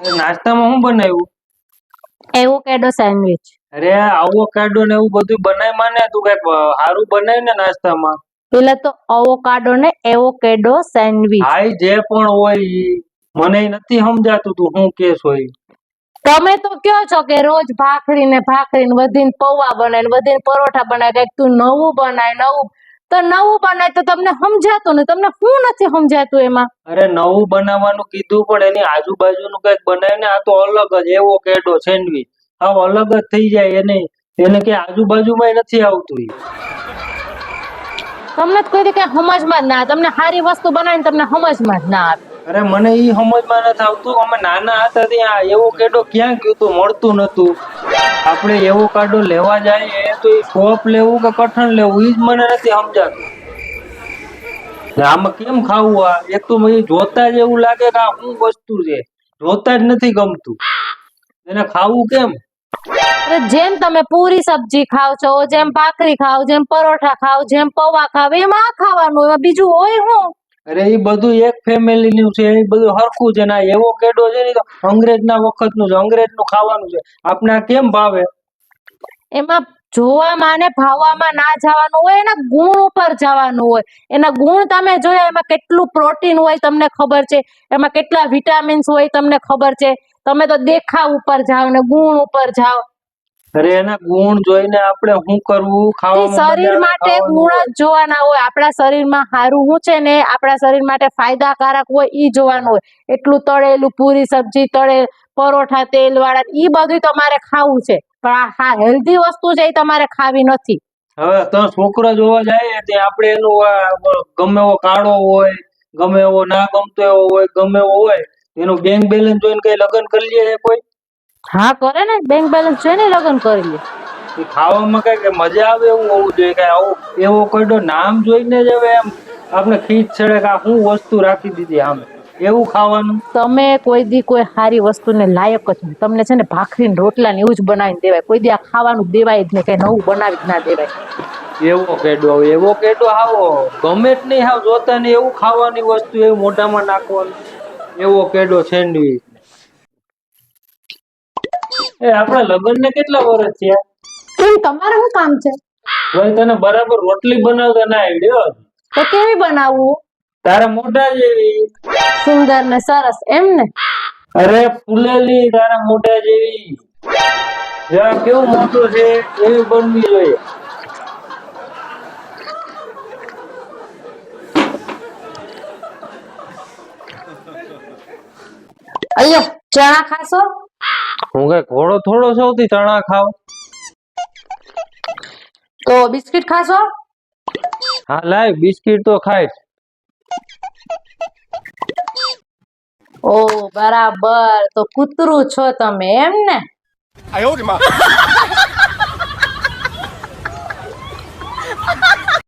નાસ્તામાં શું બનાવ્યું? એવોકેડો સેન્ડવિચ. અરે આવોકાડો ને એવું બધું બનાય માને તું કઈક સારું બનાય ને નાસ્તામાં. પેલા તો આવોકાડો ને એવોકેડો સેન્ડવિચ. હાઈ જે પણ હોય ઈ મને નથી સમજાતું તું શું કેસ હોય. તમે તો કયો છો કે રોજ ભાખરી વધીને પૌવા બનાય વધીને પરોઠા બનાય, કઈક તું નવું બનાય નવું. તો નવું બનાય તો તમને સમજાતું ને, તમને શું નથી સમજાતું એમાં? અરે નવું બનાવવાનું કીધું પણ એની આજુબાજુનું કઈક બનાય ને. આ તો અલગ જ એવોકેડો સેન્ડવિચ, આવ અલગ જ થઈ જાય. એને કે આજુબાજુમાં નથી આવતું. તમને તો કોઈ દી કઈ સમજમાં જ ના આવે. તમને સારી વસ્તુ બનાવીને તમને સમજમાં જ ના આવે. અરે મને ઈ સમજમાં નથી આવતું. અમે નાના હતા ત્યાં એવોકેડો ક્યાં ગયું તું, મળતું નતું. આપણે એવોકાડો લેવા જાય તો એ સોપ લેવું કે કઠણ લેવું ઈ જ મને નથી સમજાતું. આમાં કેમ ખાવું? આ એક તો મને જોતા જ એવું લાગે કે આ શું વસ્તુ છે, જોતા જ નથી ગમતું. એને ખાવું કેમ? જેમ તમે પૂરી સબ્જી ખાવ છો, જેમ ભાખરી ખાવ, જેમ પરોઠા ખાવ, જેમ પૌવા ખાવ, એમાં આ ખાવાનું, એમાં બીજું હોય શું? અરે એ બધું એક ફેમિલી નું છે, એ બધું હરખું છે. ના એવોકેડો છે ને તો અંગ્રેજના વખતનું છે, અંગ્રેજનું ખાવાનું છે. આપણે આ કેમ ભાવે? એમાં જોવામાં ને ભાવવામાં ના જવાનું હોય, એના ગુણ ઉપર જવાનું હોય. એના ગુણ તમે જોયા, એમાં કેટલું પ્રોટીન હોય તમને ખબર છે, એમાં કેટલા વિટામિન્સ હોય તમને ખબર છે. તમે તો દેખાવ ઉપર જાઓ ને ગુણ ઉપર જાઓ. અરે એના ગુણ જોઈને આપણે શું કરવું? ખાવામાં શરીર માટે ગુણ જ જોવાના હોય. આપણા શરીરમાં સારું શું છે ને, આપણા શરીર માટે ફાયદાકારક હોય ઈ જોવાનું હોય. એટલું તળેલું, પૂરી સબ્જી, તળે પરોઠા તેલ વાળા, ઈ બધું તમારે ખાવું છે, પણ આ હેલ્ધી વસ્તુ છે એ તમારે ખાવી નથી. હવે તો છોકરો જોવા જાય તે આપણે એનું ગમે એવો કાળો હોય, ગમે એવો ના ગમતો એવો હોય, ગમે એવો હોય, એનું બેંક બેલેન્સ જોઈને કઈ લગ્ન કરી લે કોઈ? હા કરે ને, બેંક બેલેન્સ જોઈને લગ્ન કરી લે. ખાવામાં કઈ મજા આવે એવું હોવું જોઈએ. કઈ આવું એવો કોઈ નામ જોઈને જ હવે એમ આપણે ખીચ ચડે કે આ શું વસ્તુ રાખી દીધી આમે, એવું ખાવાનું. તમે કોઈ દી કોઈ સારી વસ્તુને લાયક જ નહીં. તમને છે ને ભાખરી ને રોટલા ને એવું જ બનાવીને દેવાય. કોઈ દી આ ખાવાનું દેવાય જ નહીં, કઈ નવું બનાવી જ ના દેવાય. એવોકેડો આવો ગમે જ નહીં, હાવ જોતા નહીં એવું ખાવાની વસ્તુ, એવું મોઢામાં નાખવાનું. એવોકેડો સેન્ડવિચ. આપણા લગ્ન ને કેટલા વર્ષ થયા? તમારે શું કામ છે? ભાઈ તને બરાબર રોટલી બનાવતા ના આવડ્યો તો કેવી બનાવવું? તારા મોઢા જેવી. સુંદર ને સરસ એમ ને? અરે ફૂલેલી તારા મોઢા જેવી. જરા કેવું મોટું છે એવી બનવી જોઈએ. અయ్યો ચણા ખાશો? હું કઈ ઘોડો થોડો સૌથી ચણા ખાવ? તો બિસ્કિટ ખાશો? હા લાય બિસ્કિટ તો ખાઈશ. ઓ બરાબર, તો કૂતરું છો તમે એમ ને?